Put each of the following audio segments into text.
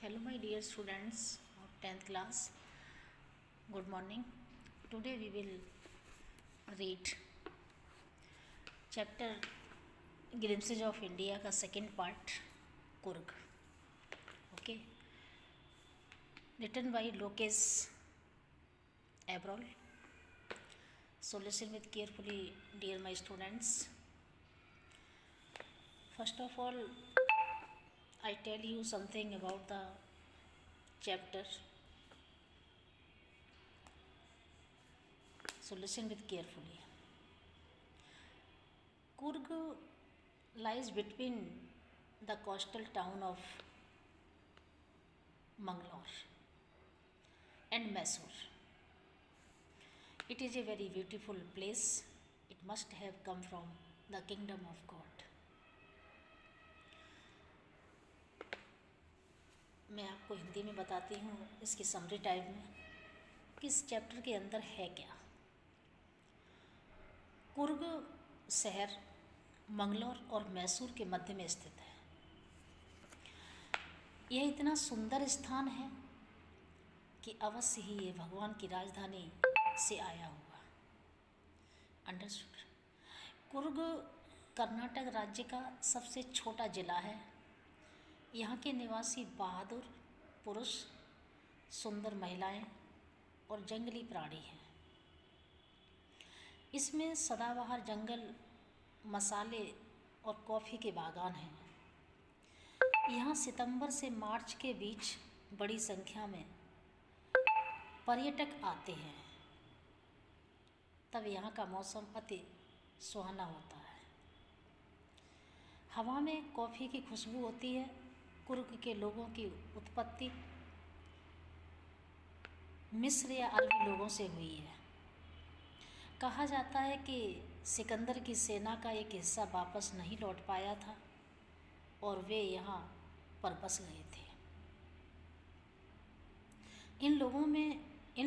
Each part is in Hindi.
Hello, my dear students of 10th class. Good morning. Today we will read chapter Glimpses of India का second part, Kurg. Okay. Written by Lokesh Abrol. So listen with carefully, dear my students. First of all, I tell you something about the chapter. So listen with carefully. Kurg lies between the coastal town of Mangalore and Mysore. It is a very beautiful place. It must have come from the kingdom of God. मैं आपको हिंदी में बताती हूँ इसकी समरी टाइप में कि इस चैप्टर के अंदर है क्या। कुर्ग शहर मंगलौर और मैसूर के मध्य में स्थित है। यह इतना सुंदर स्थान है कि अवश्य ही ये भगवान की राजधानी से आया हुआ। अंडरस्टूड। कुर्ग कर्नाटक राज्य का सबसे छोटा जिला है। यहाँ के निवासी बहादुर पुरुष, सुंदर महिलाएं और जंगली प्राणी हैं। इसमें सदाबहार जंगल, मसाले और कॉफ़ी के बागान हैं। यहाँ सितंबर से मार्च के बीच बड़ी संख्या में पर्यटक आते हैं। तब यहाँ का मौसम अति सुहाना होता है। हवा में कॉफ़ी की खुशबू होती है। कुर्ग के लोगों की उत्पत्ति मिस्र या अरबी लोगों से हुई है। कहा जाता है कि सिकंदर की सेना का एक हिस्सा वापस नहीं लौट पाया था और वे यहाँ पर बस गए थे। इन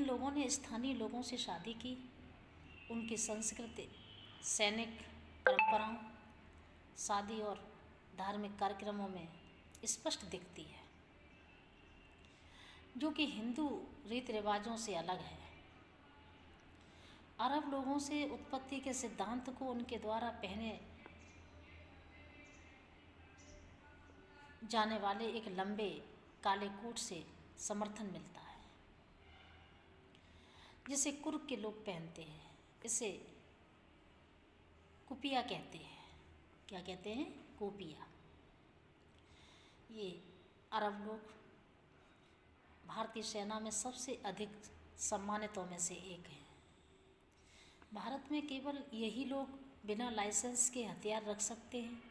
लोगों ने स्थानीय लोगों से शादी की। उनकी संस्कृति सैनिक परंपराओं, शादी और धार्मिक कार्यक्रमों में स्पष्ट दिखती है, जो कि हिंदू रीति रिवाजों से अलग है। अरब लोगों से उत्पत्ति के सिद्धांत को उनके द्वारा पहने जाने वाले एक लंबे काले कोट से समर्थन मिलता है, जिसे कुर्ग के लोग पहनते हैं। इसे कुपिया कहते हैं। क्या कहते हैं? कुपिया। ये अरब लोग भारतीय सेना में सबसे अधिक सम्मानितों में से एक हैं। भारत में केवल यही लोग बिना लाइसेंस के हथियार रख सकते हैं।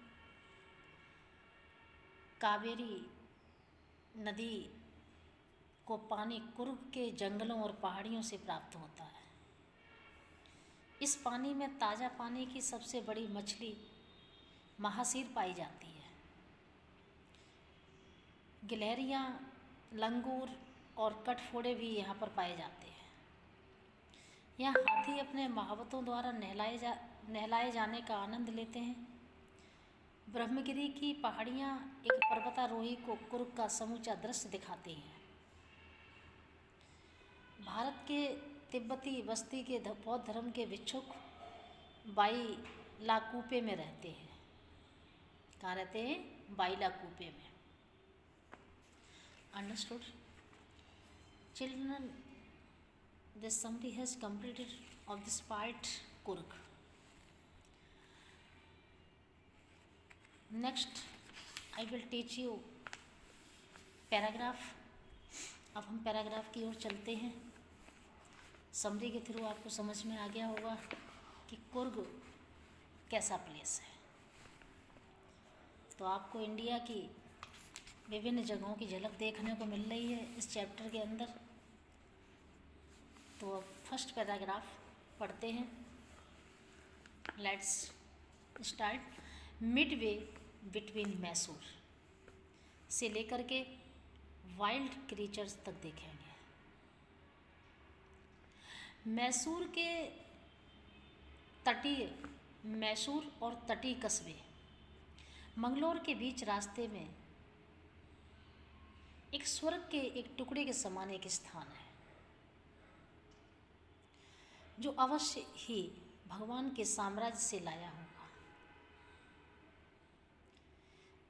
कावेरी नदी को पानी कुर्ग के जंगलों और पहाड़ियों से प्राप्त होता है। इस पानी में ताज़ा पानी की सबसे बड़ी मछली महासीर पाई जाती है। गिलहरियाँ, लंगूर और कटफोड़े भी यहाँ पर पाए जाते हैं। यहाँ हाथी अपने महावतों द्वारा नहलाए जाने का आनंद लेते हैं। ब्रह्मगिरी की पहाड़ियाँ एक पर्वतारोही को कुर्ग का समूचा दृश्य दिखाती हैं। भारत के तिब्बती बस्ती के बौद्ध धर्म के भिक्षुक बाइलाकुप्पे में रहते हैं। कहाँ रहते हैं? बाइलाकुप्पे में। Understood? Children, this summary has completed of this part Kurg. Next, I will teach you paragraph. अब हम पैराग्राफ की ओर चलते हैं। समरी के थ्रू आपको समझ में आ गया होगा कि कुर्ग कैसा प्लेस है। तो आपको इंडिया की विभिन्न जगहों की झलक देखने को मिल रही है इस चैप्टर के अंदर। तो अब फर्स्ट पैराग्राफ पढ़ते हैं। Let's start. Midway between Mysore से लेकर के वाइल्ड क्रीचर्स तक देखेंगे। मैसूर और तटीय कस्बे मंगलौर के बीच रास्ते में एक स्वर्ग के एक टुकड़े के समान एक स्थान है, जो अवश्य ही भगवान के साम्राज्य से लाया होगा।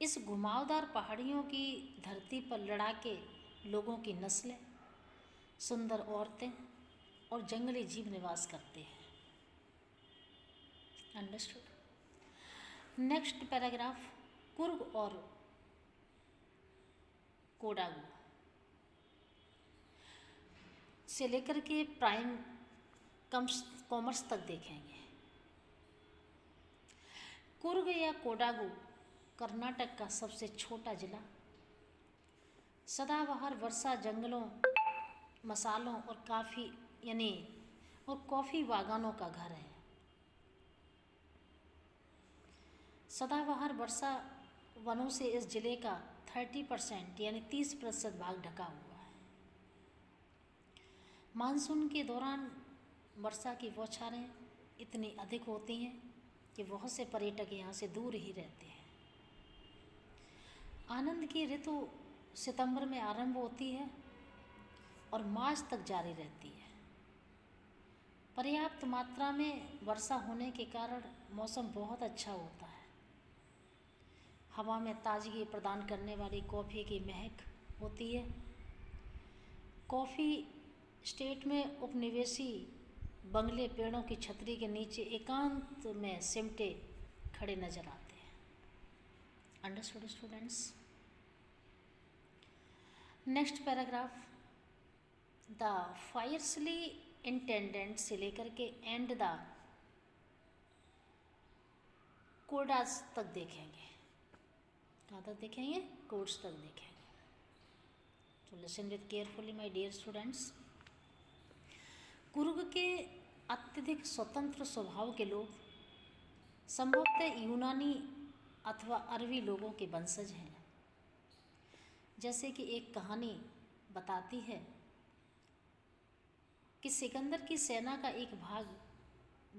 इस घुमावदार पहाड़ियों की धरती पर लड़ाके लोगों की नस्लें, सुंदर औरतें और जंगली जीव निवास करते हैं। अंडरस्टूड। नेक्स्ट पैराग्राफ, कुर्ग और कोडागु से लेकर के प्राइम कॉमर्स तक देखेंगे। कुर्ग या कोडागु कर्नाटक का सबसे छोटा जिला, सदाबहार वर्षा जंगलों, मसालों और कॉफ़ी बागानों का घर है। सदाबहार वर्षा वनों से इस जिले का 30% यानी 30% भाग ढका हुआ है। मानसून के दौरान वर्षा की बौछारें इतनी अधिक होती हैं कि बहुत से पर्यटक यहाँ से दूर ही रहते हैं। आनंद की ऋतु सितंबर में आरंभ होती है और मार्च तक जारी रहती है। पर्याप्त मात्रा में वर्षा होने के कारण मौसम बहुत अच्छा होता है। हवा में ताजगी प्रदान करने वाली कॉफ़ी की महक होती है। कॉफ़ी स्टेट में उपनिवेशी बंगले पेड़ों की छतरी के नीचे एकांत में सिमटे खड़े नजर आते हैं। Understood students. Next paragraph, the fiercely independent से लेकर के एंड द कोडास तक देखेंगे। कहाँ तक देखेंगे? कोड्स तक देखेंगे। तो listen with carefully my dear students. Coorg के अत्यधिक स्वतंत्र स्वभाव के लोग संभवतः यूनानी अथवा अरबी लोगों के वंशज हैं। जैसे कि एक कहानी बताती है कि सिकंदर की सेना का एक भाग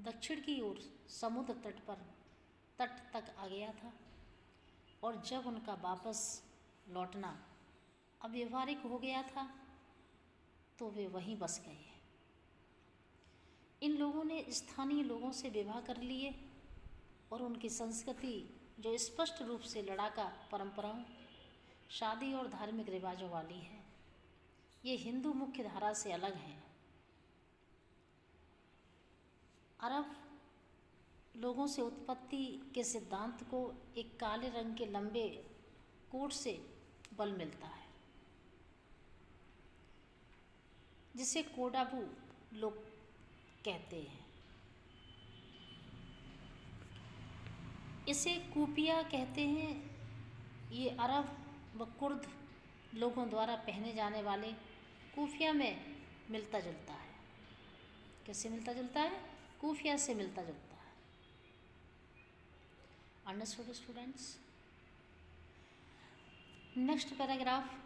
दक्षिण की ओर समुद्र तट तक आ गया था और जब उनका वापस लौटना अव्यवहारिक हो गया था तो वे वहीं बस गए। इन लोगों ने स्थानीय लोगों से विवाह कर लिए और उनकी संस्कृति, जो स्पष्ट रूप से लड़ाका परंपराओं, शादी और धार्मिक रिवाजों वाली है, ये हिंदू मुख्य धारा से अलग हैं। अरब लोगों से उत्पत्ति के सिद्धांत को एक काले रंग के लंबे कोट से बल मिलता है, जिसे कोडागु लोग कहते हैं। इसे कूपिया कहते हैं। ये अरब व कुर्द लोगों द्वारा पहने जाने वाले कूफिया में मिलता जुलता है। कैसे मिलता जुलता है? कूफिया से मिलता जुलता है। Understood students. Next paragraph,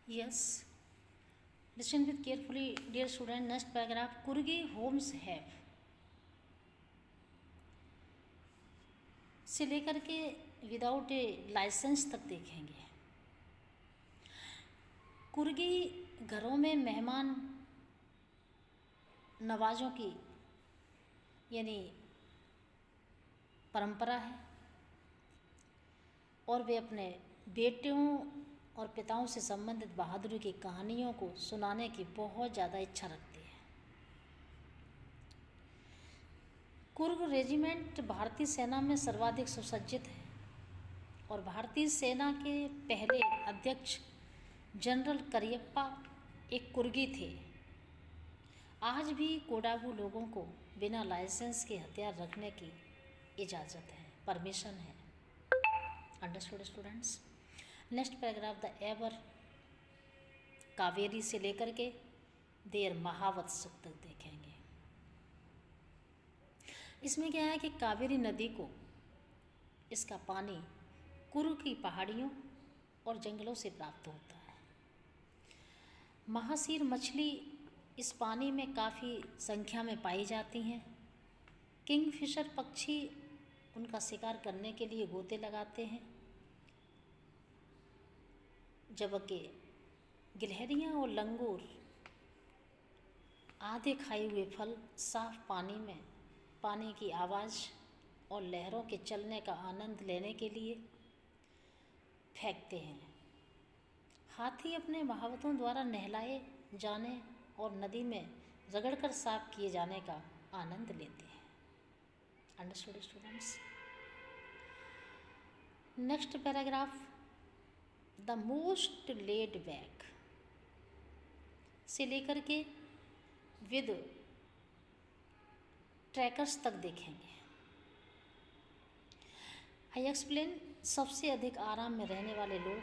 yes, listen with carefully dear student. Next paragraph, Coorgi homes have से लेकर के विदाउट ए लाइसेंस तक देखेंगे। कुर्गी घरों में मेहमान नवाजों की यानी परंपरा है और वे अपने बेटियों और पिताओं से संबंधित बहादुरी की कहानियों को सुनाने की बहुत ज़्यादा इच्छा रखते हैं। कुर्ग रेजिमेंट भारतीय सेना में सर्वाधिक सुसज्जित है और भारतीय सेना के पहले अध्यक्ष जनरल करियप्पा एक कुर्गी थे। आज भी कोडागु लोगों को बिना लाइसेंस के हथियार रखने की इजाज़त है, परमिशन है। Understood students. Next paragraph, the ever Kaveri से लेकर के देर महावत तक देखेंगे। इसमें क्या है कि कावेरी नदी को इसका पानी कुर्ग की पहाड़ियों और जंगलों से प्राप्त होता है। महासीर मछली इस पानी में काफ़ी संख्या में पाई जाती हैं। किंगफिशर पक्षी उनका शिकार करने के लिए गोते लगाते हैं, जबकि गिलहरियाँ और लंगूर आधे खाए हुए फल साफ पानी में पानी की आवाज़ और लहरों के चलने का आनंद लेने के लिए फेंकते हैं। हाथी अपने बहावतों द्वारा नहलाए जाने और नदी में रगड़कर साफ किए जाने का आनंद लेते हैं। Understood students? Next paragraph, the most laid back से लेकर के विद ट्रैकर्स तक देखेंगे। आई एक्सप्लेन, सबसे अधिक आराम में रहने वाले लोग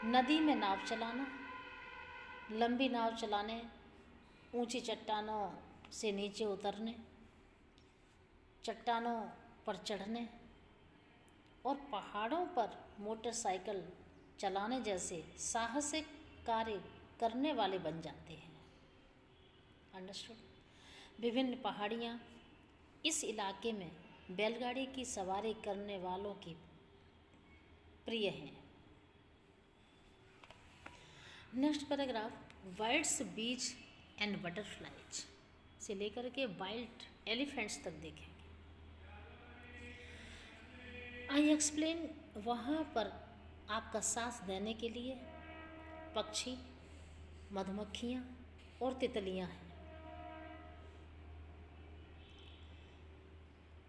नदी में नाव चलाना, लंबी नाव चलाने, ऊंची चट्टानों से नीचे उतरने, चट्टानों पर चढ़ने और पहाड़ों पर मोटरसाइकिल चलाने जैसे साहसिक कार्य करने वाले बन जाते हैं। अंडरस्टूड? विभिन्न पहाड़ियाँ इस इलाके में बैलगाड़ी की सवारी करने वालों की प्रिय हैं। नेक्स्ट पैराग्राफ, बर्ड्स, बीज एंड बटरफ्लाइज से लेकर के वाइल्ड एलिफेंट्स तक देखेंगे। आई एक्सप्लेन, वहाँ पर आपका सांस देने के लिए पक्षी, मधुमक्खियाँ और तितलियाँ हैं।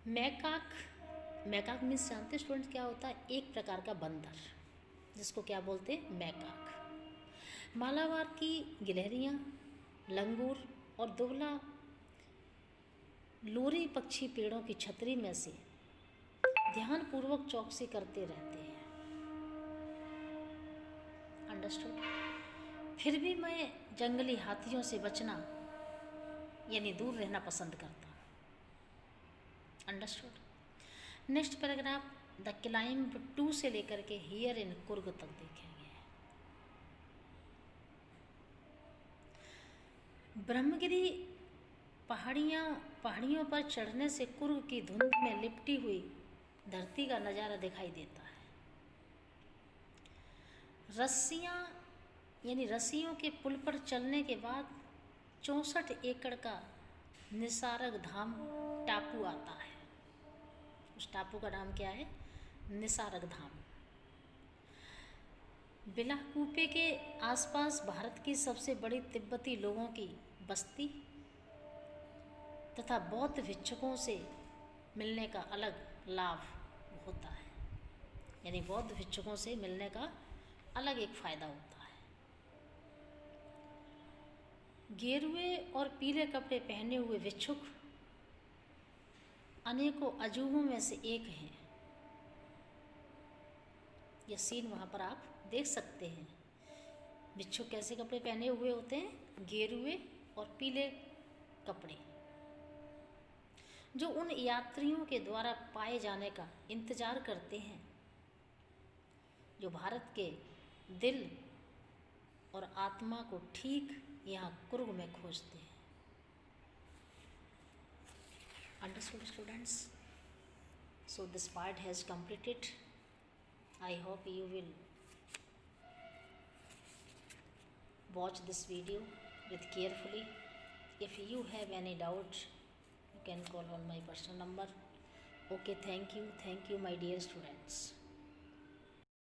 मैकाक मीन्स जानते स्टूडेंट्स क्या होता है? एक प्रकार का बंदर, जिसको क्या बोलते हैं? मैकाक। मालाबार की गिलहरियाँ, लंगूर और दुबला लोरी पक्षी पेड़ों की छतरी में से ध्यानपूर्वक चौकसी करते रहते हैं। अंडरस्टूड? फिर भी मैं जंगली हाथियों से बचना यानी दूर रहना पसंद करता हूँ। Understood? Next paragraph, the climb 2 से लेकर के हियर इन कुर्ग तक देखेंगे। ब्रह्मगिरी पहाड़ियों पर चढ़ने से कुर्ग की धुंध में लिपटी हुई धरती का नज़ारा दिखाई देता है। रस्सियों के पुल पर चलने के बाद 64 एकड़ का निसारग धाम टापू आता है। उस टापू का नाम क्या है? निसारग धाम। बिलाकूपे के आसपास भारत की सबसे बड़ी तिब्बती लोगों की बस्ती तथा बौद्ध भिक्षुकों से मिलने का अलग लाभ होता है, यानी बौद्ध भिक्षुकों से मिलने का अलग एक फ़ायदा होता है। गेरुए और पीले कपड़े पहने हुए भिक्षुक अनेकों अजूबों में से एक हैं। यह सीन वहाँ पर आप देख सकते हैं। भिक्षुक कैसे कपड़े पहने हुए होते हैं? गेरुए और पीले कपड़े, जो उन यात्रियों के द्वारा पाए जाने का इंतज़ार करते हैं जो भारत के दिल और आत्मा को ठीक यहाँ कुर्ग में खोजते हैं। Understood students? So this part has completed. I hope you will watch this video with carefully. If you have any doubt, you can call on my personal number. Okay, thank you my dear students.